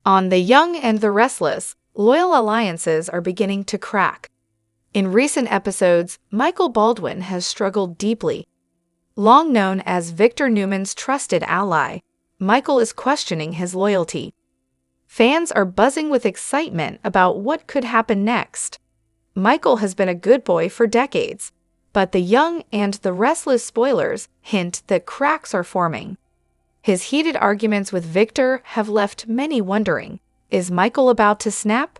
On The Young and the Restless, loyal alliances are beginning to crack. In recent episodes, Michael Baldwin has struggled deeply. Long known as Victor Newman's trusted ally, Michael is questioning his loyalty. Fans are buzzing with excitement about what could happen next. Michael has been a good boy for decades, but The Young and the Restless spoilers hint that cracks are forming. His heated arguments with Victor have left many wondering, is Michael about to snap?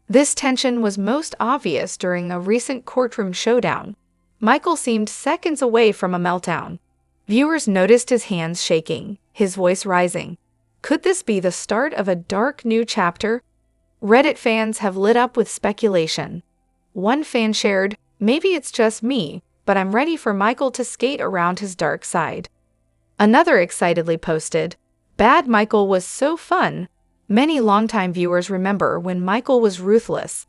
This tension was most obvious during a recent courtroom showdown. Michael seemed seconds away from a meltdown. Viewers noticed his hands shaking, his voice rising. Could this be the start of a dark new chapter? Reddit fans have lit up with speculation. One fan shared, "Maybe it's just me, but I'm ready for Michael to skate around his dark side." Another excitedly posted, "Bad Michael was so fun." Many longtime viewers remember when Michael was ruthless.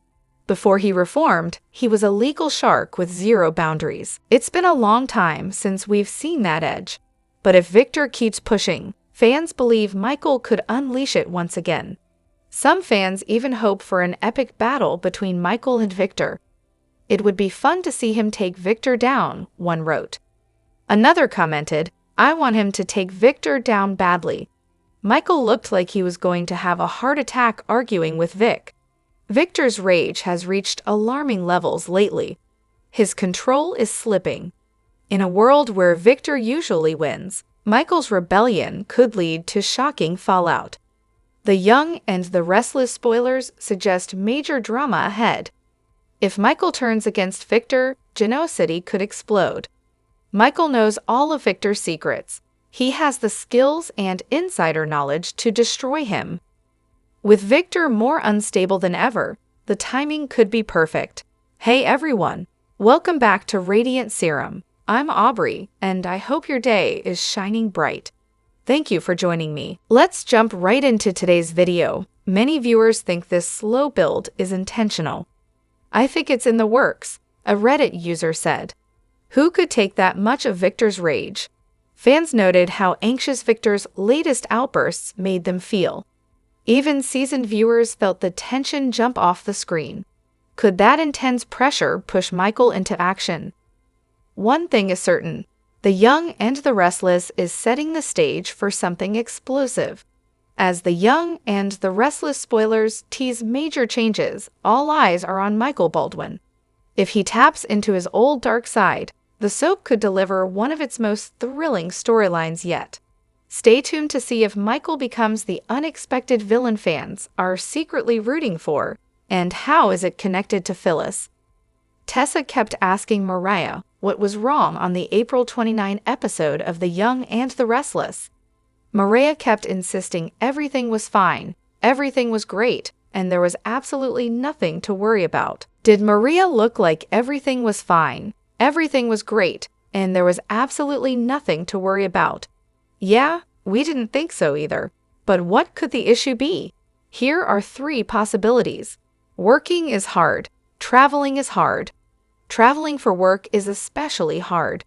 Before he reformed, he was a legal shark with zero boundaries. It's been a long time since we've seen that edge. But if Victor keeps pushing, fans believe Michael could unleash it once again. Some fans even hope for an epic battle between Michael and Victor. "It would be fun to see him take Victor down," one wrote. Another commented, "I want him to take Victor down badly." Michael looked like he was going to have a heart attack arguing with Vic. Victor's rage has reached alarming levels lately. His control is slipping. In a world where Victor usually wins, Michael's rebellion could lead to shocking fallout. The Young and the Restless spoilers suggest major drama ahead. If Michael turns against Victor, Genoa City could explode. Michael knows all of Victor's secrets. He has the skills and insider knowledge to destroy him. With Victor more unstable than ever, the timing could be perfect. Hey everyone, welcome back to Radiant Serum. I'm Aubrey, and I hope your day is shining bright. Thank you for joining me. Let's jump right into today's video. Many viewers think this slow build is intentional. "I think it's in the works," a Reddit user said. Who could take that much of Victor's rage? Fans noted how anxious Victor's latest outbursts made them feel. Even seasoned viewers felt the tension jump off the screen. Could that intense pressure push Michael into action? One thing is certain, The Young and the Restless is setting the stage for something explosive. As The Young and the Restless spoilers tease major changes, all eyes are on Michael Baldwin. If he taps into his old dark side, the soap could deliver one of its most thrilling storylines yet. Stay tuned to see if Michael becomes the unexpected villain fans are secretly rooting for, and how is it connected to Phyllis. Tessa kept asking Mariah what was wrong on the April 29 episode of The Young and the Restless. Mariah kept insisting everything was fine, everything was great, and there was absolutely nothing to worry about. Did Maria look like everything was fine, everything was great, and there was absolutely nothing to worry about? Yeah, we didn't think so either. But what could the issue be? Here are 3 possibilities. Working is hard. Traveling is hard. Traveling for work is especially hard.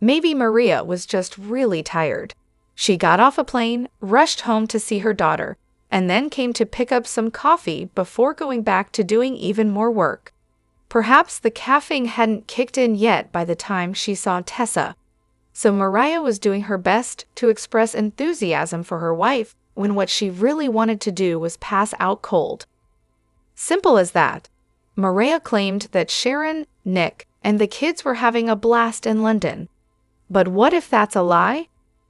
Maybe Maria was just really tired. She got off a plane, rushed home to see her daughter, and then came to pick up some coffee before going back to doing even more work. Perhaps the caffeine hadn't kicked in yet by the time she saw Tessa. So Mariah was doing her best to express enthusiasm for her wife when what she really wanted to do was pass out cold. Simple as that. Mariah claimed that Sharon, Nick, and the kids were having a blast in London. But what if that's a lie?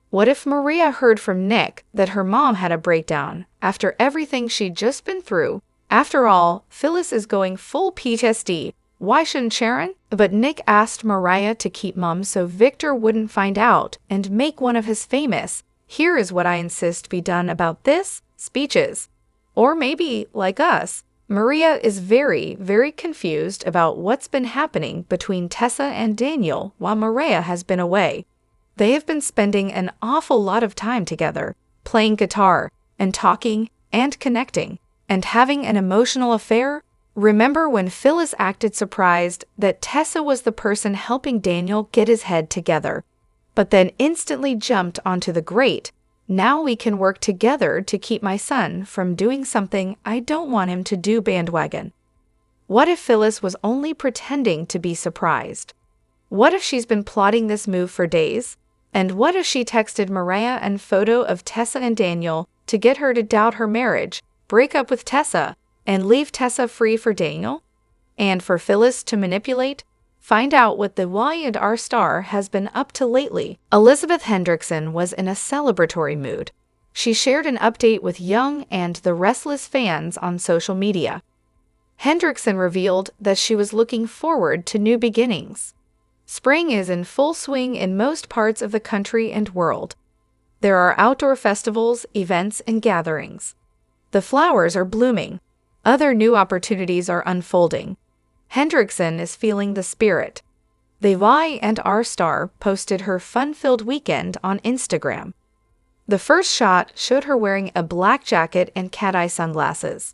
What if Maria heard from Nick that her mom had a breakdown after everything she'd just been through? After all, Phyllis is going full PTSD. Why shouldn't Sharon? But Nick asked Mariah to keep mum so Victor wouldn't find out and make one of his famous, "Here is what I insist be done about this," speeches. Or maybe, like us, Maria is very, very confused about what's been happening between Tessa and Daniel while Maria has been away. They have been spending an awful lot of time together, playing guitar, and talking, and connecting, and having an emotional affair. Remember when Phyllis acted surprised that Tessa was the person helping Daniel get his head together, but then instantly jumped onto the great, Now we can work together to keep my son from doing something I don't want him to do. Bandwagon. What if Phyllis was only pretending to be surprised? What if she's been plotting this move for days? And what if she texted Mariah a photo of Tessa and Daniel to get her to doubt her marriage, break up with Tessa, and leave Tessa free for Daniel? And for Phyllis to manipulate? Find out what the Y&R star has been up to lately. Elizabeth Hendrickson was in a celebratory mood. She shared an update with Young and the Restless fans on social media. Hendrickson revealed that she was looking forward to new beginnings. Spring is in full swing in most parts of the country and world. There are outdoor festivals, events, and gatherings. The flowers are blooming. Other new opportunities are unfolding. Hendrickson is feeling the spirit. The Y&R star posted her fun-filled weekend on Instagram. The first shot showed her wearing a black jacket and cat-eye sunglasses.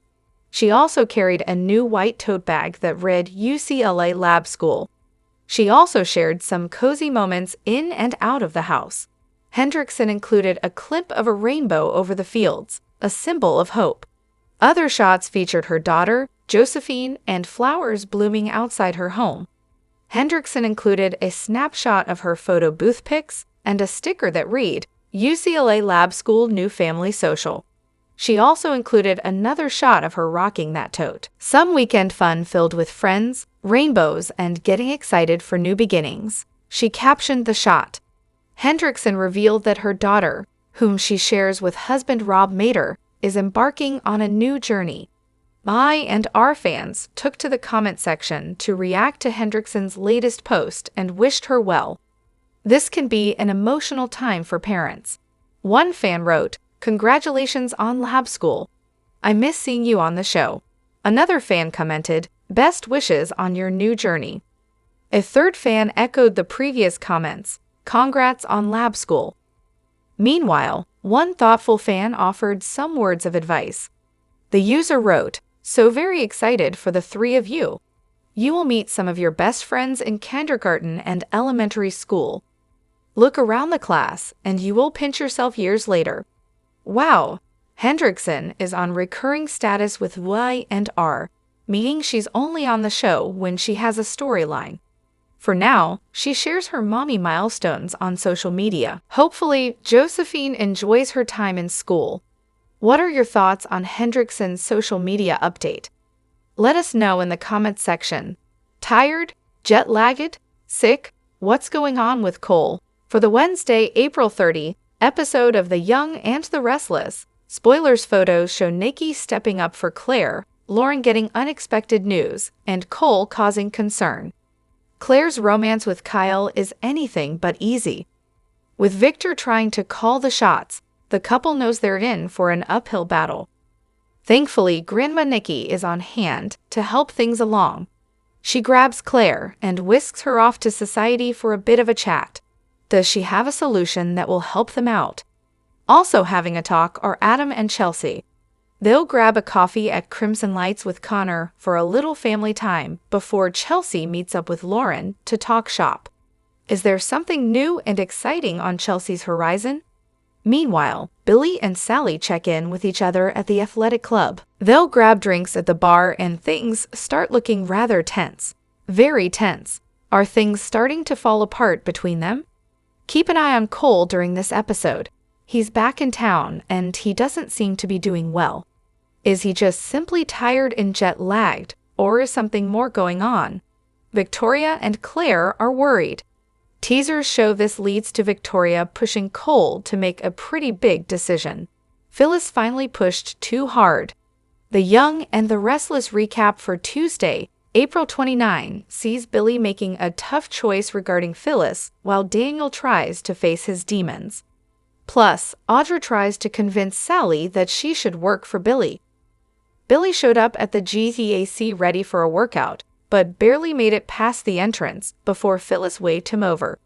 She also carried a new white tote bag that read UCLA Lab School. She also shared some cozy moments in and out of the house. Hendrickson included a clip of a rainbow over the fields, a symbol of hope. Other shots featured her daughter, Josephine, and flowers blooming outside her home. Hendrickson included a snapshot of her photo booth pics and a sticker that read, UCLA Lab School New Family Social. She also included another shot of her rocking that tote. Some weekend fun filled with friends, rainbows, and getting excited for new beginnings. She captioned the shot. Hendrickson revealed that her daughter, whom she shares with husband Rob Mader, is embarking on a new journey. Y&R fans took to the comment section to react to Hendrickson's latest post and wished her well. This can be an emotional time for parents. One fan wrote, "Congratulations on lab school. I miss seeing you on the show." Another fan commented, "Best wishes on your new journey." A third fan echoed the previous comments, "Congrats on lab school." Meanwhile, one thoughtful fan offered some words of advice. The user wrote, "So very excited for the three of you. You will meet some of your best friends in kindergarten and elementary school. Look around the class and you will pinch yourself years later." Wow! Hendrickson is on recurring status with Y&R, meaning she's only on the show when she has a storyline. For now, she shares her mommy milestones on social media. Hopefully, Josephine enjoys her time in school. What are your thoughts on Hendrickson's social media update? Let us know in the comments section. Tired? Jet-lagged? Sick? What's going on with Cole? For the Wednesday, April 30 episode of The Young and the Restless, spoilers photos show Nikki stepping up for Claire, Lauren getting unexpected news, and Cole causing concern. Claire's romance with Kyle is anything but easy. With Victor trying to call the shots, the couple knows they're in for an uphill battle. Thankfully, Grandma Nikki is on hand to help things along. She grabs Claire and whisks her off to society for a bit of a chat. Does she have a solution that will help them out? Also having a talk are Adam and Chelsea. They'll grab a coffee at Crimson Lights with Connor for a little family time before Chelsea meets up with Lauren to talk shop. Is there something new and exciting on Chelsea's horizon? Meanwhile, Billy and Sally check in with each other at the athletic club. They'll grab drinks at the bar and things start looking rather tense. Very tense. Are things starting to fall apart between them? Keep an eye on Cole during this episode. He's back in town and he doesn't seem to be doing well. Is he just simply tired and jet-lagged, or is something more going on? Victoria and Claire are worried. Teasers show this leads to Victoria pushing Cole to make a pretty big decision. Phyllis finally pushed too hard. The Young and the Restless recap for Tuesday, April 29, sees Billy making a tough choice regarding Phyllis while Daniel tries to face his demons. Plus, Audra tries to convince Sally that she should work for Billy. Billy showed up at the GTAC ready for a workout, but barely made it past the entrance before Phyllis waved him over.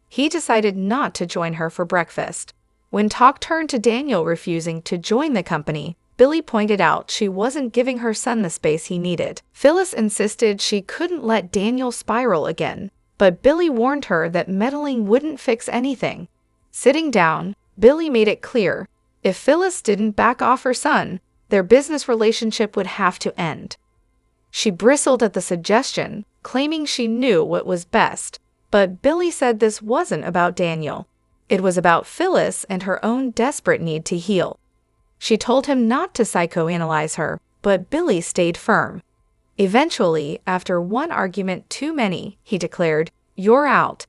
He decided not to join her for breakfast. When talk turned to Daniel refusing to join the company, Billy pointed out she wasn't giving her son the space he needed. Phyllis insisted she couldn't let Daniel spiral again, but Billy warned her that meddling wouldn't fix anything. Sitting down, Billy made it clear, if Phyllis didn't back off her son, their business relationship would have to end. She bristled at the suggestion, claiming she knew what was best, but Billy said this wasn't about Daniel. It was about Phyllis and her own desperate need to heal. She told him not to psychoanalyze her, but Billy stayed firm. Eventually, after one argument too many, he declared, "You're out."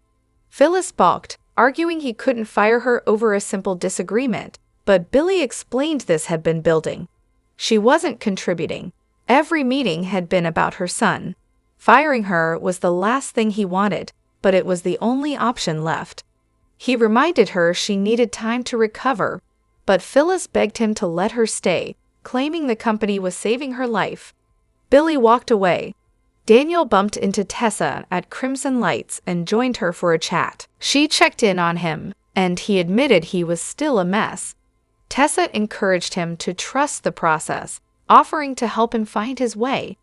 Phyllis balked, arguing he couldn't fire her over a simple disagreement, but Billy explained this had been building. She wasn't contributing. Every meeting had been about her son. Firing her was the last thing he wanted, but it was the only option left. He reminded her she needed time to recover, but Phyllis begged him to let her stay, claiming the company was saving her life. Billy walked away. Daniel bumped into Tessa at Crimson Lights and joined her for a chat. She checked in on him, and he admitted he was still a mess. Tessa encouraged him to trust the process, offering to help him find his way.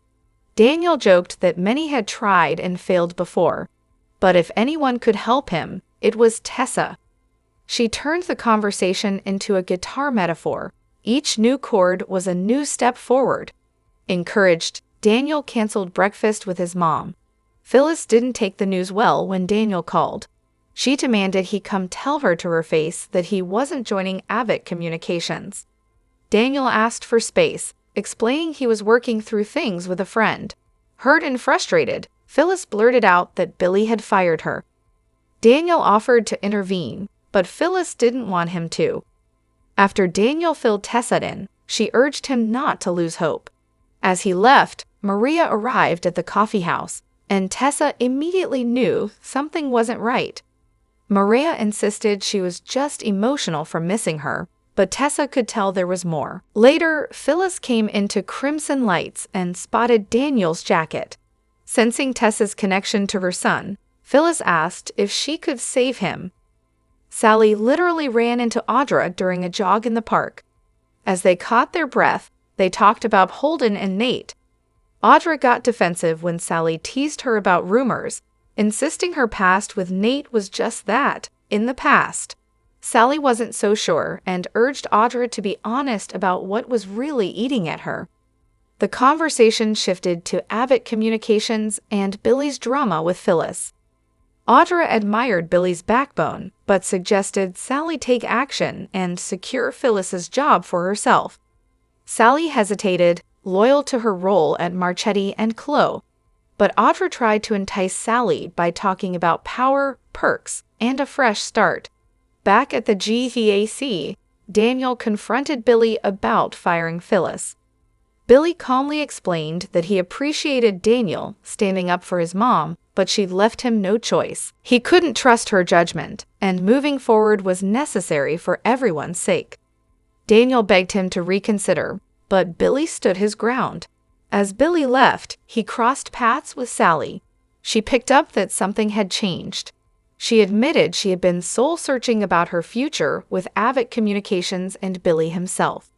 Daniel joked that many had tried and failed before, but if anyone could help him, it was Tessa. She turned the conversation into a guitar metaphor. Each new chord was a new step forward. Encouraged, Daniel canceled breakfast with his mom. Phyllis didn't take the news well when Daniel called. She demanded he come tell her to her face that he wasn't joining Avid Communications. Daniel asked for space, explaining he was working through things with a friend. Hurt and frustrated, Phyllis blurted out that Billy had fired her. Daniel offered to intervene, but Phyllis didn't want him to. After Daniel filled Tessa in, she urged him not to lose hope. As he left, Maria arrived at the coffee house, and Tessa immediately knew something wasn't right. Maria insisted she was just emotional from missing her, but Tessa could tell there was more. Later, Phyllis came into Crimson Lights and spotted Daniel's jacket. Sensing Tessa's connection to her son, Phyllis asked if she could save him. Sally literally ran into Audra during a jog in the park. As they caught their breath, they talked about Holden and Nate. Audra got defensive when Sally teased her about rumors, insisting her past with Nate was just that, in the past. Sally wasn't so sure and urged Audra to be honest about what was really eating at her. The conversation shifted to Avid Communications and Billy's drama with Phyllis. Audra admired Billy's backbone, but suggested Sally take action and secure Phyllis's job for herself. Sally hesitated, loyal to her role at Marchetti and Chloe, but Audra tried to entice Sally by talking about power, perks, and a fresh start. Back at the GVAC, Daniel confronted Billy about firing Phyllis. Billy calmly explained that he appreciated Daniel standing up for his mom, but she'd left him no choice. He couldn't trust her judgment, and moving forward was necessary for everyone's sake. Daniel begged him to reconsider, but Billy stood his ground. As Billy left, he crossed paths with Sally. She picked up that something had changed. She admitted she had been soul-searching about her future with Avid Communications and Billy himself.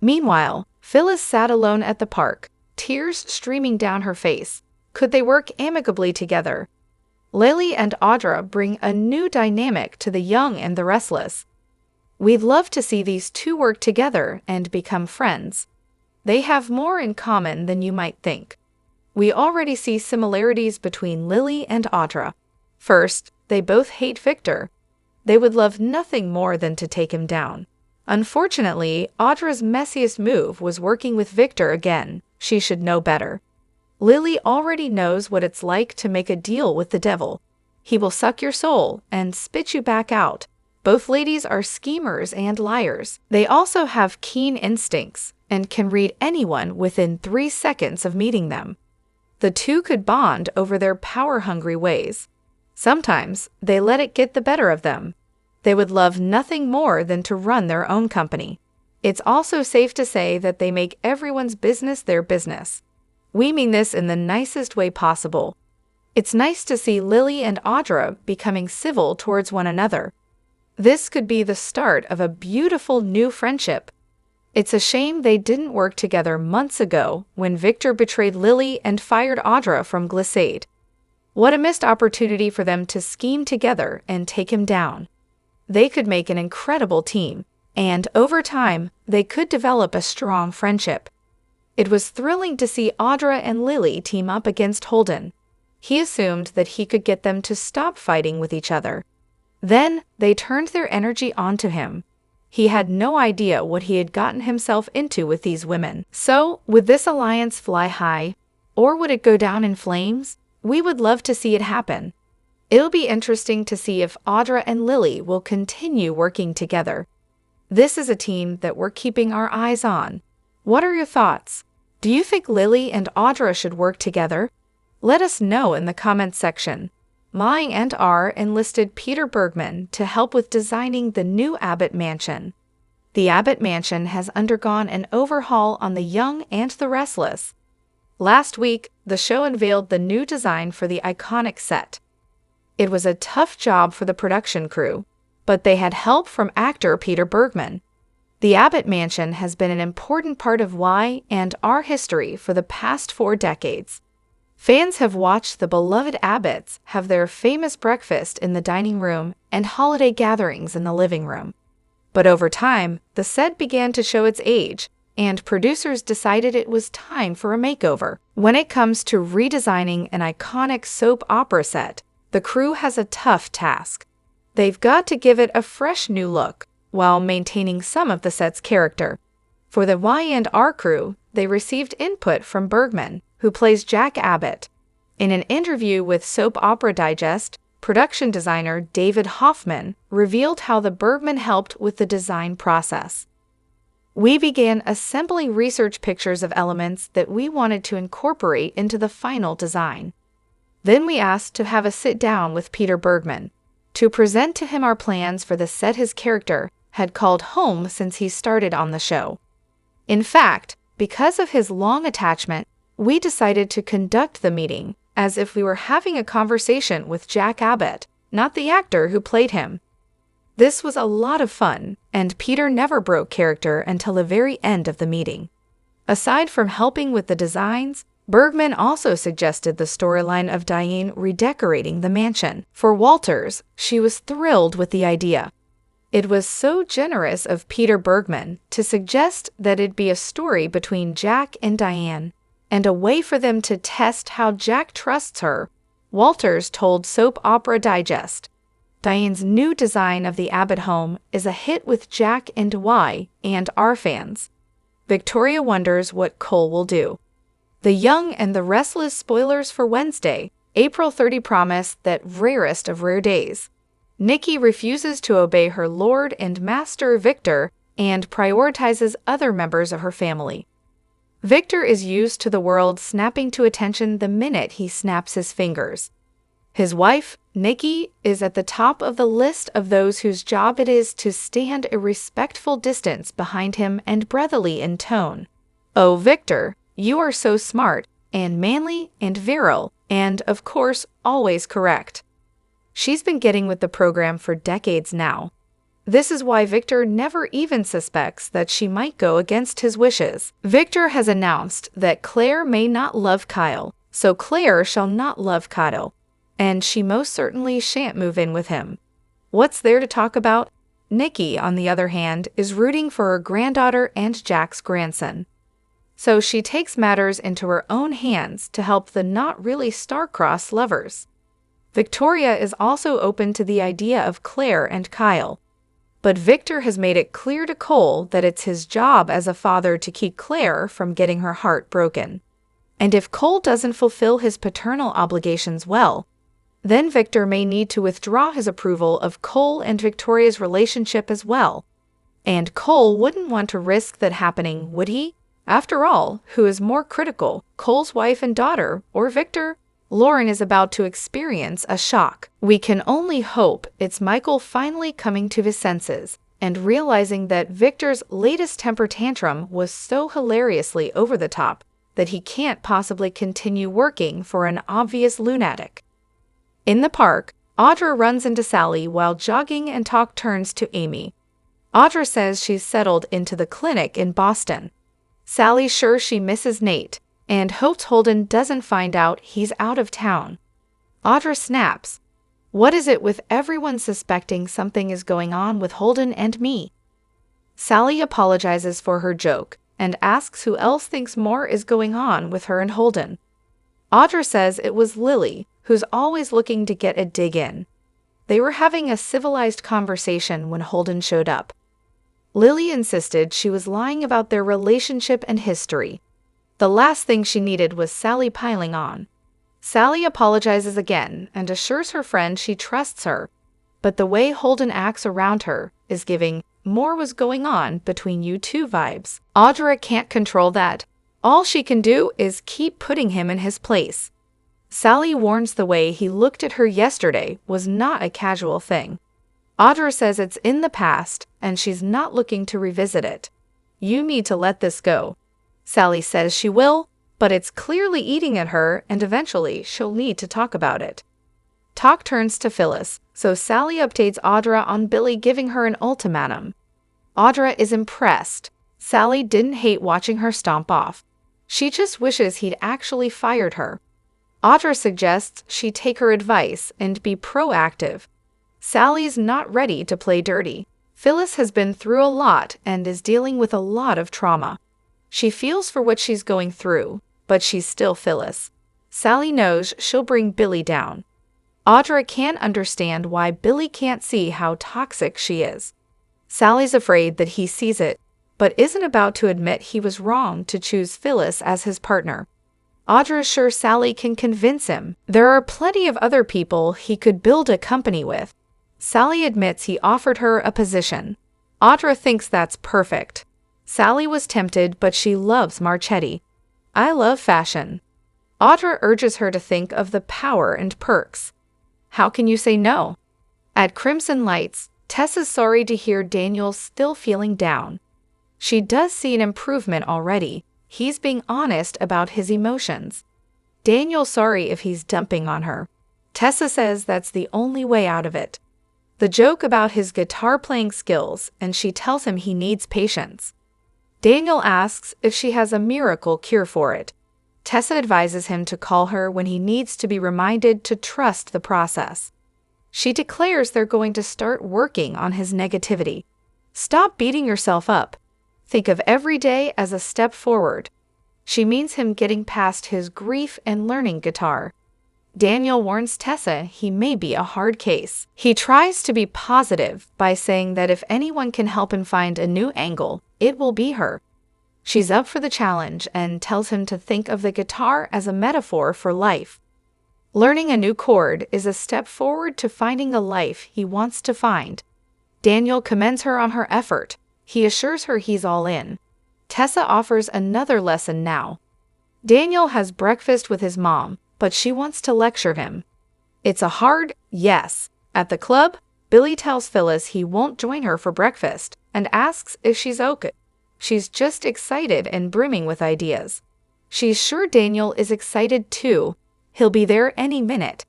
Meanwhile, Phyllis sat alone at the park, tears streaming down her face. Could they work amicably together? Lily and Audra bring a new dynamic to the young and the restless. We'd love to see these two work together and become friends. They have more in common than you might think. We already see similarities between Lily and Audra. First, they both hate Victor. They would love nothing more than to take him down. Unfortunately, Audra's messiest move was working with Victor again. She should know better. Lily already knows what it's like to make a deal with the devil. He will suck your soul and spit you back out. Both ladies are schemers and liars. They also have keen instincts and can read anyone within 3 seconds of meeting them. The two could bond over their power-hungry ways. Sometimes they let it get the better of them. They would love nothing more than to run their own company. It's also safe to say that they make everyone's business their business. We mean this in the nicest way possible. It's nice to see Lily and Audra becoming civil towards one another. This could be the start of a beautiful new friendship. It's a shame they didn't work together months ago when Victor betrayed Lily and fired Audra from Glissade. What a missed opportunity for them to scheme together and take him down. they could make an incredible team, and over time, they could develop a strong friendship. It was thrilling to see Audra and Lily team up against Holden. He assumed that he could get them to stop fighting with each other. Then, they turned their energy onto him. He had no idea what he had gotten himself into with these women. So, would this alliance fly high? Or would it go down in flames? We would love to see it happen. It'll be interesting to see if Audra and Lily will continue working together. This is a team that we're keeping our eyes on. What are your thoughts? Do you think Lily and Audra should work together? Let us know in the comments section. Mai and R enlisted Peter Bergman to help with designing the new Abbott Mansion. The Abbott Mansion has undergone an overhaul on The Young and the Restless. Last week, the show unveiled the new design for the iconic set. It was a tough job for the production crew, but they had help from actor Peter Bergman. The Abbott Mansion has been an important part of Y and R history for the past 4 decades. Fans have watched the beloved Abbotts have their famous breakfast in the dining room and holiday gatherings in the living room. But over time, the set began to show its age, and producers decided it was time for a makeover. When it comes to redesigning an iconic soap opera set, the crew has a tough task. They've got to give it a fresh new look, while maintaining some of the set's character. For the Y&R crew, they received input from Bergman, who plays Jack Abbott. In an interview with Soap Opera Digest, production designer David Hoffman revealed how the Bergman helped with the design process. We began assembling research pictures of elements that we wanted to incorporate into the final design. Then we asked to have a sit-down with Peter Bergman, to present to him our plans for the set his character had called home since he started on the show. In fact, because of his long attachment, we decided to conduct the meeting as if we were having a conversation with Jack Abbott, not the actor who played him. This was a lot of fun, and Peter never broke character until the very end of the meeting. Aside from helping with the designs, Bergman also suggested the storyline of Diane redecorating the mansion. For Walters, she was thrilled with the idea. It was so generous of Peter Bergman to suggest that it be a story between Jack and Diane, and a way for them to test how Jack trusts her. Walters told Soap Opera Digest, Diane's new design of the Abbott home is a hit with Jack and Y and R fans. Victoria wonders what Cole will do. The Young and the Restless spoilers for Wednesday, April 30 promise that rarest of rare days. Nikki refuses to obey her lord and master Victor and prioritizes other members of her family. Victor is used to the world snapping to attention the minute he snaps his fingers. His wife, Nikki, is at the top of the list of those whose job it is to stand a respectful distance behind him and brotherly in tone. Oh, Victor, you are so smart, and manly, and virile, and, of course, always correct. She's been getting with the program for decades now. This is why Victor never even suspects that she might go against his wishes. Victor has announced that Claire may not love Kyle, so Claire shall not love Kyle, and she most certainly shan't move in with him. What's there to talk about? Nikki, on the other hand, is rooting for her granddaughter and Jack's grandson. So she takes matters into her own hands to help the not really star-crossed lovers. Victoria is also open to the idea of Claire and Kyle. But Victor has made it clear to Cole that it's his job as a father to keep Claire from getting her heart broken. And if Cole doesn't fulfill his paternal obligations well, then Victor may need to withdraw his approval of Cole and Victoria's relationship as well. And Cole wouldn't want to risk that happening, would he? After all, who is more critical, Cole's wife and daughter, or Victor? Lauren is about to experience a shock. We can only hope it's Michael finally coming to his senses and realizing that Victor's latest temper tantrum was so hilariously over the top that he can't possibly continue working for an obvious lunatic. In the park, Audra runs into Sally while jogging and talk turns to Amy. Audra says she's settled into the clinic in Boston. Sally's sure she misses Nate, and hopes Holden doesn't find out he's out of town. Audra snaps. What is it with everyone suspecting something is going on with Holden and me? Sally apologizes for her joke and asks who else thinks more is going on with her and Holden. Audra says it was Lily, who's always looking to get a dig in. They were having a civilized conversation when Holden showed up. Lily insisted she was lying about their relationship and history. The last thing she needed was Sally piling on. Sally apologizes again and assures her friend she trusts her, but the way Holden acts around her is giving "more was going on between you two" vibes. Audra can't control that. All she can do is keep putting him in his place. Sally warns the way he looked at her yesterday was not a casual thing. Audra says it's in the past and she's not looking to revisit it. You need to let this go. Sally says she will, but it's clearly eating at her and eventually she'll need to talk about it. Talk turns to Phyllis, so Sally updates Audra on Billy giving her an ultimatum. Audra is impressed. Sally didn't hate watching her stomp off. She just wishes he'd actually fired her. Audra suggests she take her advice and be proactive. Sally's not ready to play dirty. Phyllis has been through a lot and is dealing with a lot of trauma. She feels for what she's going through, but she's still Phyllis. Sally knows she'll bring Billy down. Audra can't understand why Billy can't see how toxic she is. Sally's afraid that he sees it, but isn't about to admit he was wrong to choose Phyllis as his partner. Audra's sure Sally can convince him. There are plenty of other people he could build a company with. Sally admits he offered her a position. Audra thinks that's perfect. Sally was tempted, but she loves Marchetti. I love fashion. Audra urges her to think of the power and perks. How can you say no? At Crimson Lights, Tessa's sorry to hear Daniel's still feeling down. She does see an improvement already. He's being honest about his emotions. Daniel's sorry if he's dumping on her. Tessa says that's the only way out of it. The joke about his guitar playing skills, and she tells him he needs patience. Daniel asks if she has a miracle cure for it. Tessa advises him to call her when he needs to be reminded to trust the process. She declares they're going to start working on his negativity. Stop beating yourself up. Think of every day as a step forward. She means him getting past his grief and learning guitar. Daniel warns Tessa he may be a hard case. He tries to be positive by saying that if anyone can help him find a new angle, it will be her. She's up for the challenge and tells him to think of the guitar as a metaphor for life. Learning a new chord is a step forward to finding the life he wants to find. Daniel commends her on her effort. He assures her he's all in. Tessa offers another lesson now. Daniel has breakfast with his mom, but she wants to lecture him. It's a hard yes. At the club, Billy tells Phyllis he won't join her for breakfast and asks if she's okay. She's just excited and brimming with ideas. She's sure Daniel is excited too. He'll be there any minute.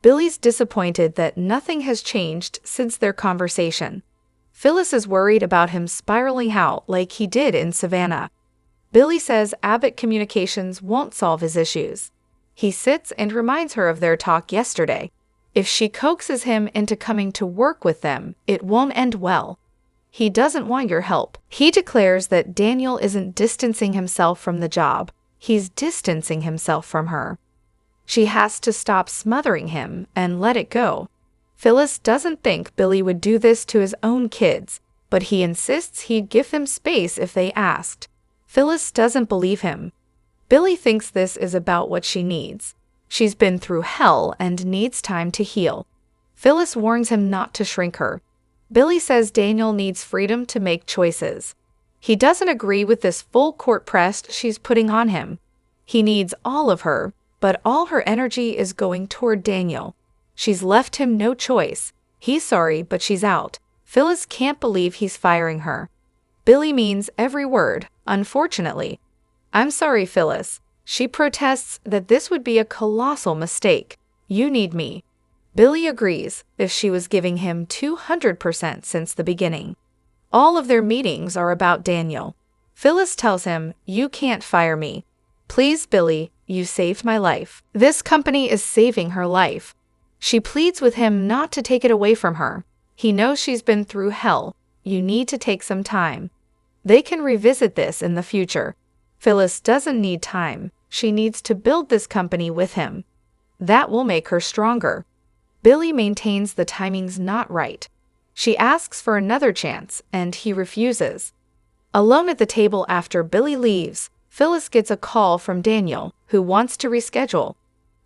Billy's disappointed that nothing has changed since their conversation. Phyllis is worried about him spiraling out like he did in Savannah. Billy says Abbott Communications won't solve his issues. He sits and reminds her of their talk yesterday. If she coaxes him into coming to work with them, it won't end well. He doesn't want your help. He declares that Daniel isn't distancing himself from the job. He's distancing himself from her. She has to stop smothering him and let it go. Phyllis doesn't think Billy would do this to his own kids, but he insists he'd give them space if they asked. Phyllis doesn't believe him. Billy thinks this is about what she needs. She's been through hell and needs time to heal. Phyllis warns him not to shrink her. Billy says Daniel needs freedom to make choices. He doesn't agree with this full court press she's putting on him. He needs all of her, but all her energy is going toward Daniel. She's left him no choice. He's sorry, but she's out. Phyllis can't believe he's firing her. Billy means every word, unfortunately. I'm sorry, Phyllis. She protests that this would be a colossal mistake. You need me. Billy agrees, if she was giving him 200% since the beginning. All of their meetings are about Daniel. Phyllis tells him, you can't fire me. Please, Billy, you saved my life. This company is saving her life. She pleads with him not to take it away from her. He knows she's been through hell. You need to take some time. They can revisit this in the future. Phyllis doesn't need time. She needs to build this company with him. That will make her stronger. Billy maintains the timing's not right. She asks for another chance, and he refuses. Alone at the table after Billy leaves, Phyllis gets a call from Daniel, who wants to reschedule.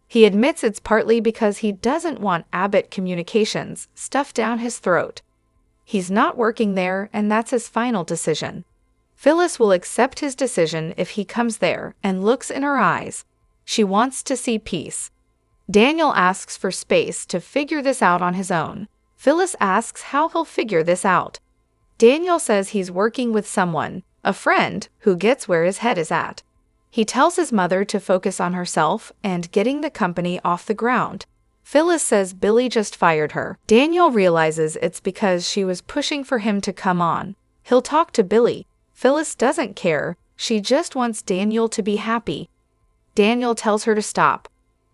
He admits it's partly because he doesn't want Abbott Communications stuffed down his throat. He's not working there, and that's his final decision. Phyllis will accept his decision if he comes there and looks in her eyes. She wants to see peace. Daniel asks for space to figure this out on his own. Phyllis asks how he'll figure this out. Daniel says he's working with someone, a friend, who gets where his head is at. He tells his mother to focus on herself and getting the company off the ground. Phyllis says Billy just fired her. Daniel realizes it's because she was pushing for him to come on. He'll talk to Billy. Phyllis doesn't care. She just wants Daniel to be happy. Daniel tells her to stop.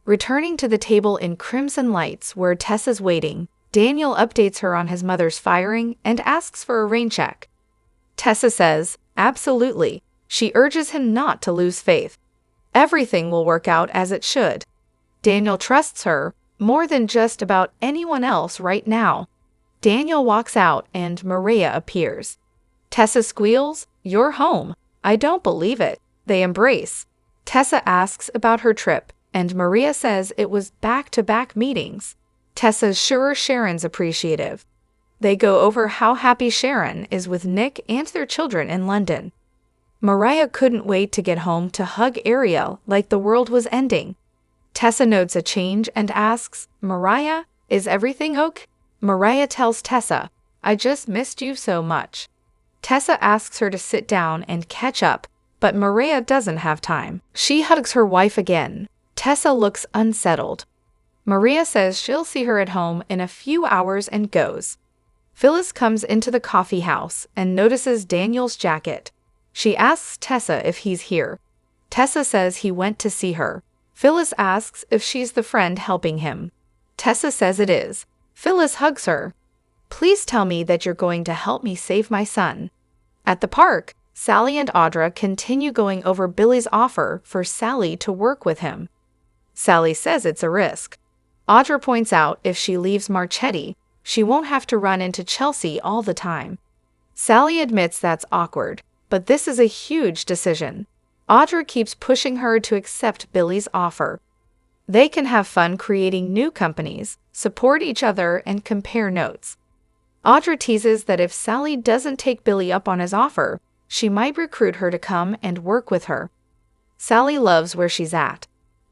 Returning to the table in crimson lights where Tessa's waiting, Daniel updates her on his mother's firing and asks for a rain check. Tessa says, absolutely. She urges him not to lose faith. Everything will work out as it should. Daniel trusts her, more than just about anyone else right now. Daniel walks out and Maria appears. Tessa squeals, "You're home." "I don't believe it." They embrace. Tessa asks about her trip, and Maria says it was back-to-back meetings. Tessa's sure Sharon's appreciative. They go over how happy Sharon is with Nick and their children in London. Maria couldn't wait to get home to hug Ariel like the world was ending. Tessa notes a change and asks, "Maria, is everything okay?" Maria tells Tessa, "I just missed you so much." Tessa asks her to sit down and catch up, but Maria doesn't have time. She hugs her wife again. Tessa looks unsettled. Maria says she'll see her at home in a few hours and goes. Phyllis comes into the coffee house and notices Daniel's jacket. She asks Tessa if he's here. Tessa says he went to see her. Phyllis asks if she's the friend helping him. Tessa says it is. Phyllis hugs her. "Please tell me that you're going to help me save my son." At the park, Sally and Audra continue going over Billy's offer for Sally to work with him. Sally says it's a risk. Audra points out if she leaves Marchetti, she won't have to run into Chelsea all the time. Sally admits that's awkward, but this is a huge decision. Audra keeps pushing her to accept Billy's offer. They can have fun creating new companies, support each other, and compare notes. Audra teases that if Sally doesn't take Billy up on his offer, she might recruit her to come and work with her. Sally loves where she's at.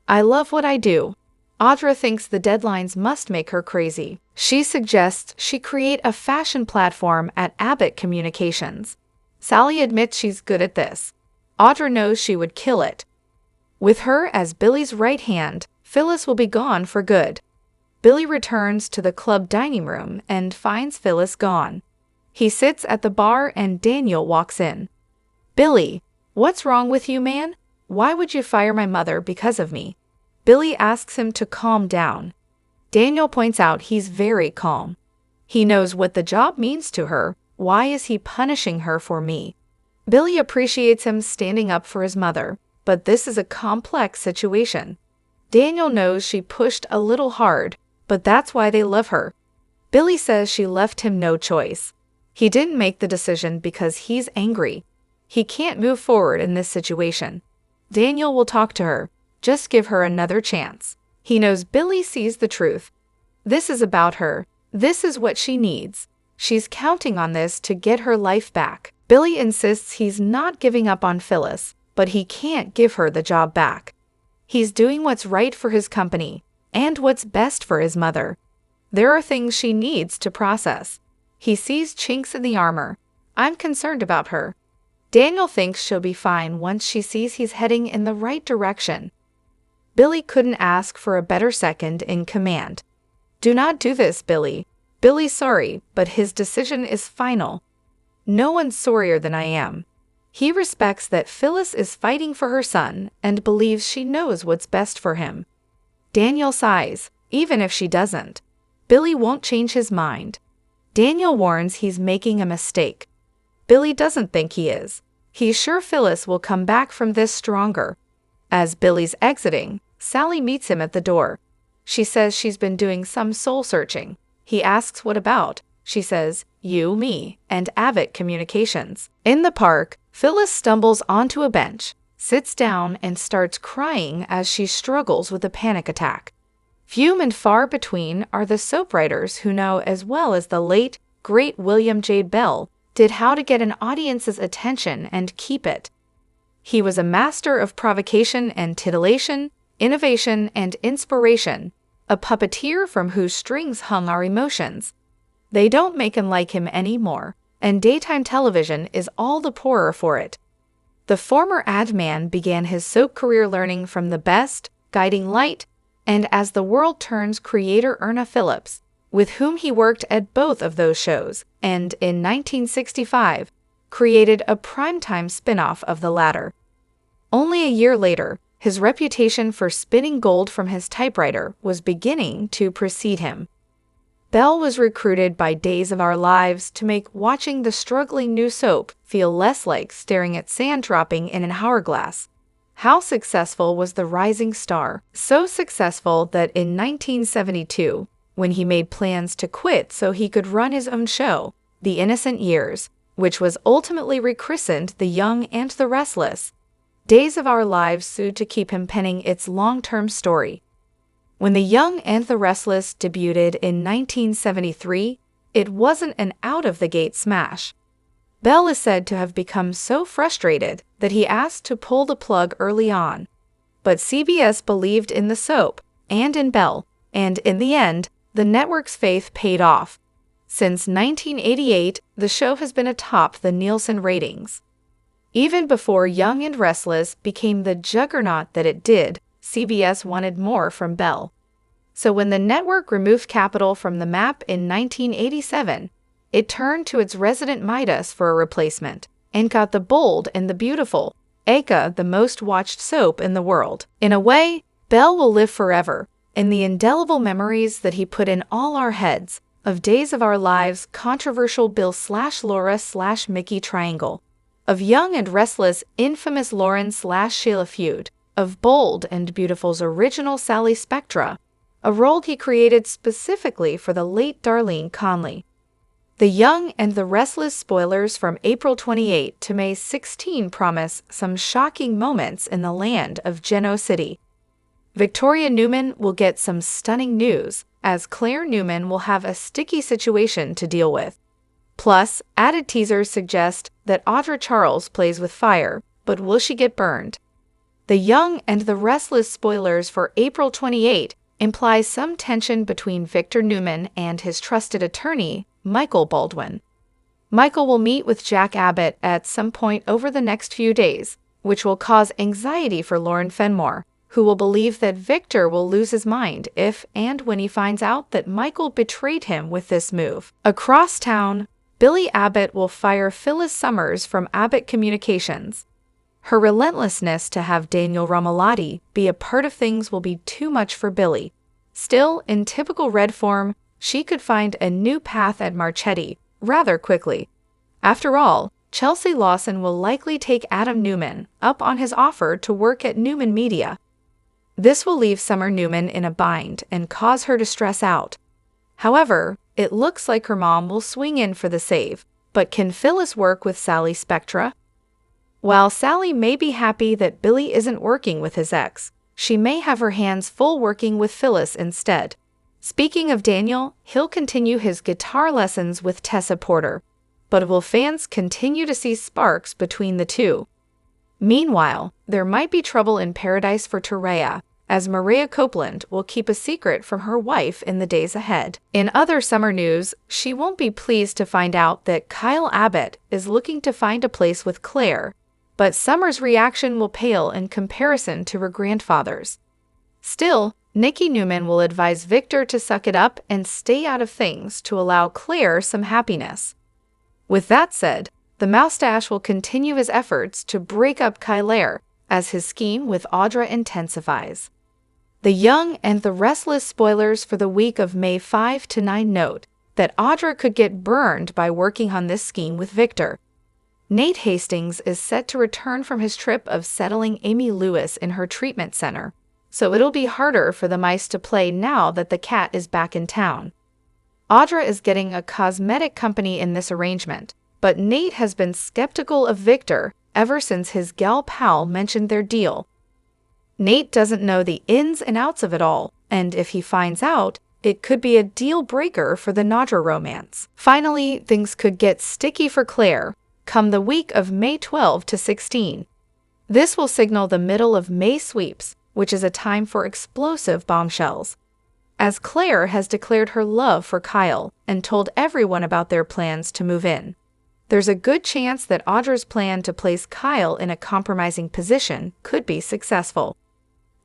"I love what I do." Audra thinks the deadlines must make her crazy. She suggests she create a fashion platform at Abbott Communications. Sally admits she's good at this. Audra knows she would kill it. With her as Billy's right hand, Phyllis will be gone for good. Billy returns to the club dining room and finds Phyllis gone. He sits at the bar and Daniel walks in. "Billy, what's wrong with you, man? Why would you fire my mother because of me?" Billy asks him to calm down. Daniel points out he's very calm. He knows what the job means to her. Why is he punishing her for me? Billy appreciates him standing up for his mother, but this is a complex situation. Daniel knows she pushed a little hard, but that's why they love her. Billy says she left him no choice. He didn't make the decision because he's angry. He can't move forward in this situation. Daniel will talk to her. Just give her another chance. He knows Billy sees the truth. This is about her. This is what she needs. She's counting on this to get her life back. Billy insists he's not giving up on Phyllis, but he can't give her the job back. He's doing what's right for his company and what's best for his mother. There are things she needs to process. He sees chinks in the armor. "I'm concerned about her." Daniel thinks she'll be fine once she sees he's heading in the right direction. Billy couldn't ask for a better second in command. "Do not do this, Billy." Billy's sorry, but his decision is final. "No one's sorrier than I am." He respects that Phyllis is fighting for her son and believes she knows what's best for him. Daniel sighs. even if she doesn't. Billy won't change his mind. Daniel warns he's making a mistake. Billy doesn't think he is. He's sure Phyllis will come back from this stronger. As Billy's exiting, Sally meets him at the door. She says she's been doing some soul-searching. He asks what about. She says, you, me, and Abbott Communications. In the park, Phyllis stumbles onto a bench, sits down, and starts crying as she struggles with a panic attack. Few and far between are the soap writers who know, as well as the late, great William J. Bell, did how to get an audience's attention and keep it. He was a master of provocation and titillation, innovation and inspiration, a puppeteer from whose strings hung our emotions. They don't make him like him anymore, and daytime television is all the poorer for it. The former ad man began his soap career learning from the best, Guiding Light, and As the World Turns creator Erna Phillips, with whom he worked at both of those shows, and in 1965, created a primetime spin-off of the latter. Only a year later, his reputation for spinning gold from his typewriter was beginning to precede him. Bell was recruited by Days of Our Lives to make watching the struggling new soap feel less like staring at sand dropping in an hourglass. How successful was the rising star? So successful that in 1972, when he made plans to quit so he could run his own show, The Innocent Years, which was ultimately rechristened The Young and the Restless, Days of Our Lives sued to keep him penning its long-term story. When The Young and the Restless debuted in 1973, it wasn't an out-of-the-gate smash. Bell is said to have become so frustrated that he asked to pull the plug early on. But CBS believed in the soap, and in Bell, and in the end, the network's faith paid off. Since 1988, the show has been atop the Nielsen ratings. Even before Young and Restless became the juggernaut that it did, CBS wanted more from Bell. So when the network removed Capital from the map in 1987, it turned to its resident Midas for a replacement, and got The Bold and the Beautiful, aka the most watched soap in the world. In a way, Bell will live forever, in the indelible memories that he put in all our heads, of Days of Our Lives' controversial Bill/Laura/Mickey triangle, of Young and Restless' infamous Lauren/Sheila feud, of Bold and Beautiful's original Sally Spectra, a role he created specifically for the late Darlene Conley. The Young and the Restless spoilers from April 28 to May 16 promise some shocking moments in the land of Geno City. Victoria Newman will get some stunning news, as Claire Newman will have a sticky situation to deal with. Plus, added teasers suggest that Audra Charles plays with fire, but will she get burned? The Young and the Restless spoilers for April 28 implies some tension between Victor Newman and his trusted attorney, Michael Baldwin. Michael will meet with Jack Abbott at some point over the next few days, which will cause anxiety for Lauren Fenmore, who will believe that Victor will lose his mind if and when he finds out that Michael betrayed him with this move. Across town, Billy Abbott will fire Phyllis Summers from Abbott Communications. Her relentlessness to have Daniel Romalotti be a part of things will be too much for Billy. Still, in typical Red form, she could find a new path at Marchetti rather quickly. After all, Chelsea Lawson will likely take Adam Newman up on his offer to work at Newman Media. This will leave Summer Newman in a bind and cause her to stress out. However, it looks like her mom will swing in for the save, but can Phyllis work with Sally Spectra? While Sally may be happy that Billy isn't working with his ex, she may have her hands full working with Phyllis instead. Speaking of Daniel, he'll continue his guitar lessons with Tessa Porter, but will fans continue to see sparks between the two? Meanwhile, there might be trouble in paradise for Teraya, as Maria Copeland will keep a secret from her wife in the days ahead. In other summer news, she won't be pleased to find out that Kyle Abbott is looking to find a place with Claire, but Summer's reaction will pale in comparison to her grandfather's. Still, Nikki Newman will advise Victor to suck it up and stay out of things to allow Claire some happiness. With that said, the Moustache will continue his efforts to break up Kyler as his scheme with Audra intensifies. The Young and the Restless spoilers for the week of May 5 to 9 note that Audra could get burned by working on this scheme with Victor. Nate Hastings is set to return from his trip of settling Amy Lewis in her treatment center, so it'll be harder for the mice to play now that the cat is back in town. Audra is getting a cosmetic company in this arrangement, but Nate has been skeptical of Victor ever since his gal pal mentioned their deal. Nate doesn't know the ins and outs of it all, and if he finds out, it could be a deal breaker for the Audra romance. Finally, things could get sticky for Claire come the week of May 12 to 16. This will signal the middle of May sweeps, which is a time for explosive bombshells. As Claire has declared her love for Kyle and told everyone about their plans to move in, there's a good chance that Audra's plan to place Kyle in a compromising position could be successful.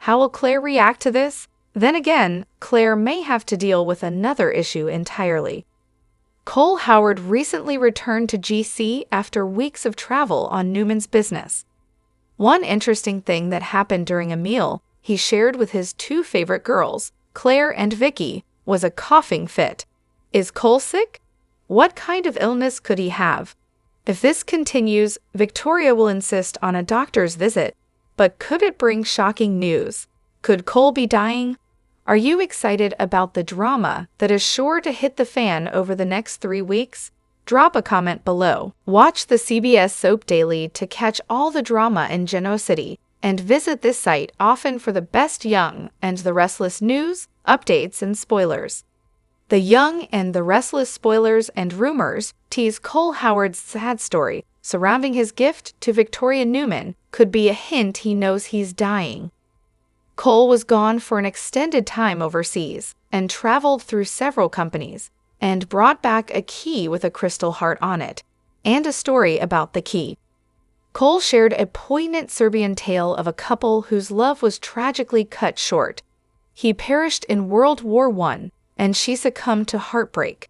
How will Claire react to this? Then again, Claire may have to deal with another issue entirely. Cole Howard recently returned to GC after weeks of travel on Newman's business. One interesting thing that happened during a meal he shared with his two favorite girls, Claire and Vicky, was a coughing fit. Is Cole sick? What kind of illness could he have? If this continues, Victoria will insist on a doctor's visit, but could it bring shocking news? Could Cole be dying? Are you excited about the drama that is sure to hit the fan over the next 3 weeks? Drop a comment below. Watch the CBS Soap Daily to catch all the drama in Genoa City, and visit this site often for the best Young and the Restless news, updates, and spoilers. The Young and the Restless spoilers and rumors tease Cole Howard's sad story surrounding his gift to Victoria Newman could be a hint he knows he's dying. Cole was gone for an extended time overseas and traveled through several companies and brought back a key with a crystal heart on it and a story about the key. Cole shared a poignant Serbian tale of a couple whose love was tragically cut short. He perished in World War I, and she succumbed to heartbreak.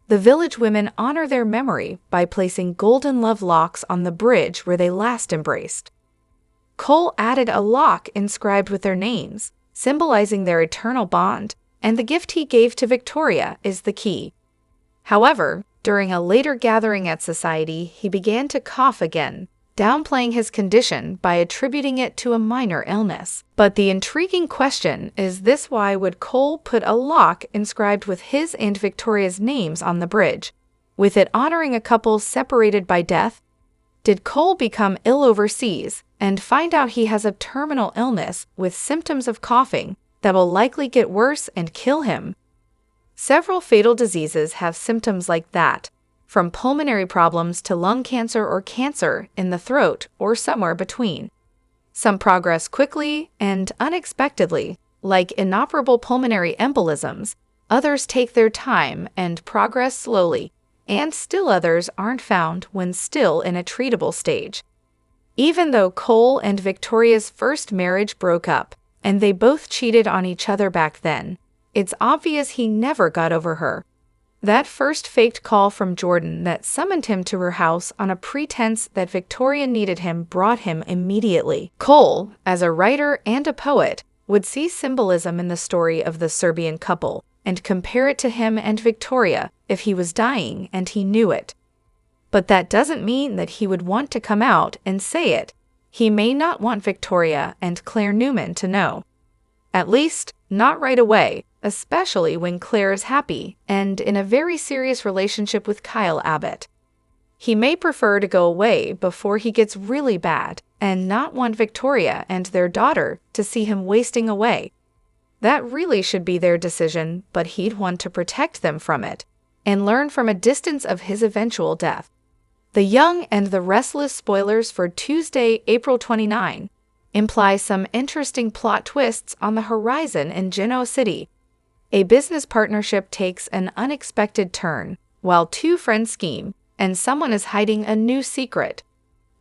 The village women honor their memory by placing golden love locks on the bridge where they last embraced. Cole added a lock inscribed with their names, symbolizing their eternal bond, and the gift he gave to Victoria is the key. However, during a later gathering at society, he began to cough again, downplaying his condition by attributing it to a minor illness. But the intriguing question is this: why would Cole put a lock inscribed with his and Victoria's names on the bridge, with it honoring a couple separated by death? Did Cole become ill overseas and find out he has a terminal illness with symptoms of coughing that will likely get worse and kill him? Several fatal diseases have symptoms like that, from pulmonary problems to lung cancer or cancer in the throat or somewhere between. Some progress quickly and unexpectedly, like inoperable pulmonary embolisms. Others take their time and progress slowly, and still others aren't found when still in a treatable stage. Even though Cole and Victoria's first marriage broke up, and they both cheated on each other back then, it's obvious he never got over her. That first faked call from Jordan that summoned him to her house on a pretense that Victoria needed him brought him immediately. Cole, as a writer and a poet, would see symbolism in the story of the Serbian couple and compare it to him and Victoria if he was dying and he knew it. But that doesn't mean that he would want to come out and say it. He may not want Victoria and Claire Newman to know. At least, not right away, especially when Claire is happy and in a very serious relationship with Kyle Abbott. He may prefer to go away before he gets really bad and not want Victoria and their daughter to see him wasting away. That really should be their decision, but he'd want to protect them from it and learn from a distance of his eventual death. The Young and the Restless spoilers for Tuesday, April 29, imply some interesting plot twists on the horizon in Genoa City. A business partnership takes an unexpected turn, while two friends scheme, and someone is hiding a new secret.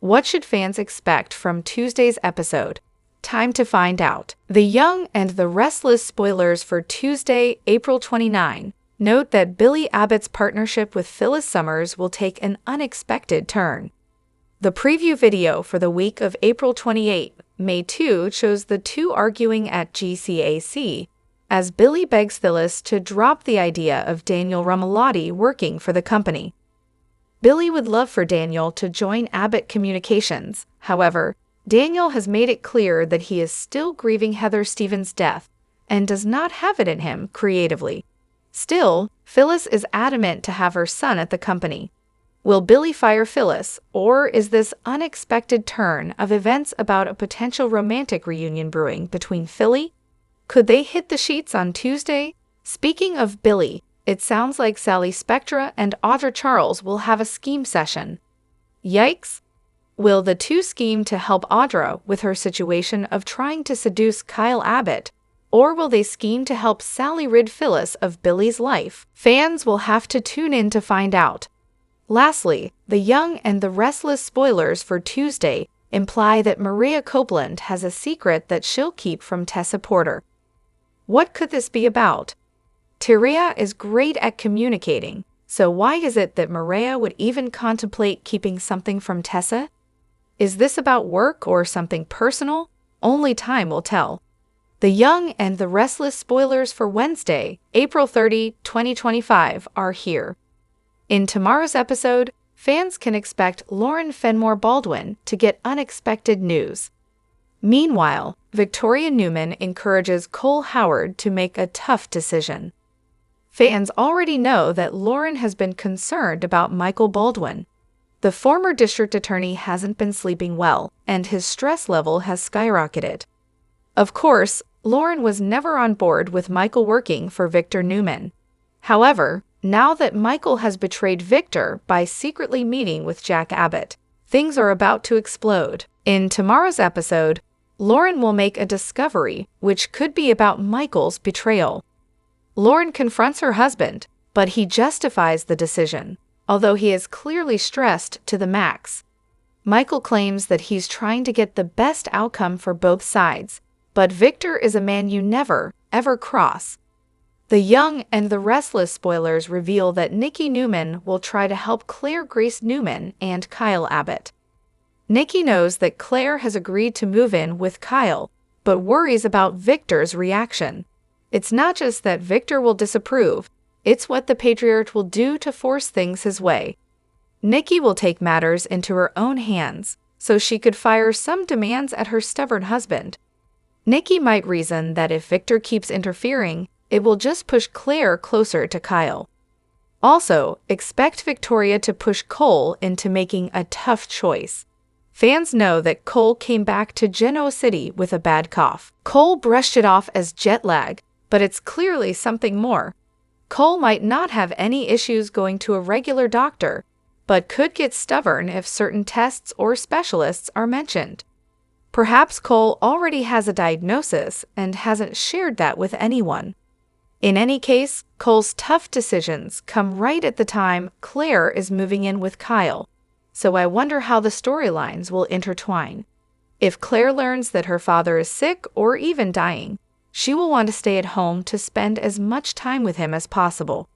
What should fans expect from Tuesday's episode? Time to find out. The Young and the Restless spoilers for Tuesday, April 29. Note that Billy Abbott's partnership with Phyllis Summers will take an unexpected turn. The preview video for the week of April 28, May 2 shows the two arguing at GCAC as Billy begs Phyllis to drop the idea of Daniel Rumalotti working for the company. Billy would love for Daniel to join Abbott Communications. However, Daniel has made it clear that he is still grieving Heather Stevens' death and does not have it in him creatively. Still, Phyllis is adamant to have her son at the company. Will Billy fire Phyllis, or is this unexpected turn of events about a potential romantic reunion brewing between Philly? Could they hit the sheets on Tuesday? Speaking of Billy, it sounds like Sally Spectra and Audra Charles will have a scheme session. Yikes! Will the two scheme to help Audra with her situation of trying to seduce Kyle Abbott, or will they scheme to help Sally rid Phyllis of Billy's life? Fans will have to tune in to find out. Lastly, the Young and the Restless spoilers for Tuesday imply that Maria Copeland has a secret that she'll keep from Tessa Porter. What could this be about? Tyria is great at communicating, so why is it that Maria would even contemplate keeping something from Tessa? Is this about work or something personal? Only time will tell. The Young and the Restless spoilers for Wednesday, April 30, 2025 are here. In tomorrow's episode, fans can expect Lauren Fenmore Baldwin to get unexpected news. Meanwhile, Victoria Newman encourages Cole Howard to make a tough decision. Fans already know that Lauren has been concerned about Michael Baldwin. The former district attorney hasn't been sleeping well, and his stress level has skyrocketed. Of course, Lauren was never on board with Michael working for Victor Newman. However, now that Michael has betrayed Victor by secretly meeting with Jack Abbott, things are about to explode. In tomorrow's episode, Lauren will make a discovery which could be about Michael's betrayal. Lauren confronts her husband, but he justifies the decision, although he is clearly stressed to the max. Michael claims that he's trying to get the best outcome for both sides, but Victor is a man you never, ever cross. The Young and the Restless spoilers reveal that Nikki Newman will try to help Claire Grace Newman and Kyle Abbott. Nikki knows that Claire has agreed to move in with Kyle, but worries about Victor's reaction. It's not just that Victor will disapprove, it's what the patriarch will do to force things his way. Nikki will take matters into her own hands, so she could fire some demands at her stubborn husband. Nikki might reason that if Victor keeps interfering, it will just push Claire closer to Kyle. Also, expect Victoria to push Cole into making a tough choice. Fans know that Cole came back to Genoa City with a bad cough. Cole brushed it off as jet lag, but it's clearly something more. Cole might not have any issues going to a regular doctor, but could get stubborn if certain tests or specialists are mentioned. Perhaps Cole already has a diagnosis and hasn't shared that with anyone. In any case, Cole's tough decisions come right at the time Claire is moving in with Kyle, so I wonder how the storylines will intertwine. If Claire learns that her father is sick or even dying, she will want to stay at home to spend as much time with him as possible.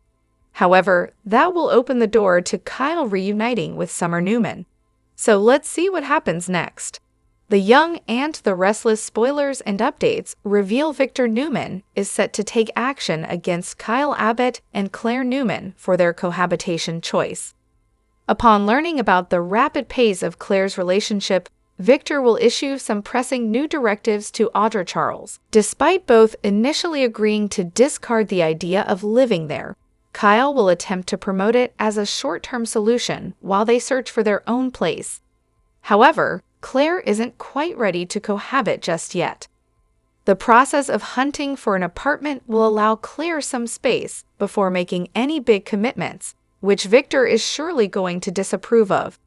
However, that will open the door to Kyle reuniting with Summer Newman. So let's see what happens next. The Young and the Restless spoilers and updates reveal Victor Newman is set to take action against Kyle Abbott and Claire Newman for their cohabitation choice. Upon learning about the rapid pace of Claire's relationship, Victor will issue some pressing new directives to Audra Charles. Despite both initially agreeing to discard the idea of living there, Kyle will attempt to promote it as a short-term solution while they search for their own place. However, Claire isn't quite ready to cohabit just yet. The process of hunting for an apartment will allow Claire some space before making any big commitments, which Victor is surely going to disapprove of.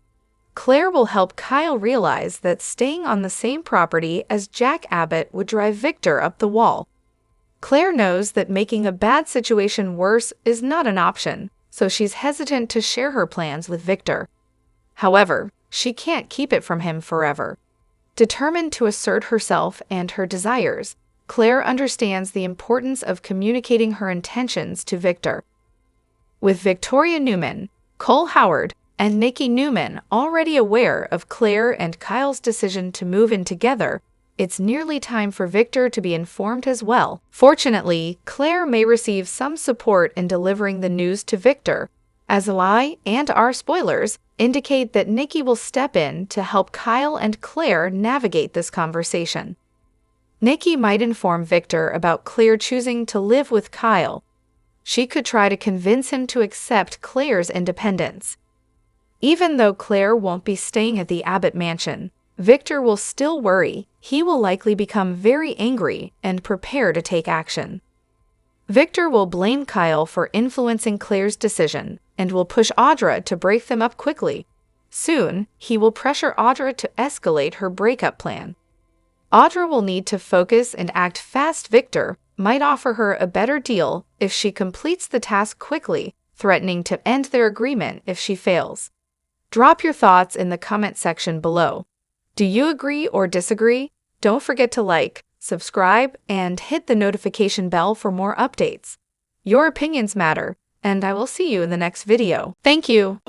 Claire will help Kyle realize that staying on the same property as Jack Abbott would drive Victor up the wall. Claire knows that making a bad situation worse is not an option, so she's hesitant to share her plans with Victor. However, she can't keep it from him forever. Determined to assert herself and her desires, Claire understands the importance of communicating her intentions to Victor. With Victoria Newman, Cole Howard, and Nikki Newman, already aware of Claire and Kyle's decision to move in together, it's nearly time for Victor to be informed as well. Fortunately, Claire may receive some support in delivering the news to Victor, as I and our spoilers indicate that Nikki will step in to help Kyle and Claire navigate this conversation. Nikki might inform Victor about Claire choosing to live with Kyle. She could try to convince him to accept Claire's independence. Even though Claire won't be staying at the Abbott mansion, Victor will still worry. He will likely become very angry and prepare to take action. Victor will blame Kyle for influencing Claire's decision and will push Audra to break them up quickly. Soon, he will pressure Audra to escalate her breakup plan. Audra will need to focus and act fast. Victor might offer her a better deal if she completes the task quickly, threatening to end their agreement if she fails. Drop your thoughts in the comment section below. Do you agree or disagree? Don't forget to like, subscribe, and hit the notification bell for more updates. Your opinions matter, and I will see you in the next video. Thank you.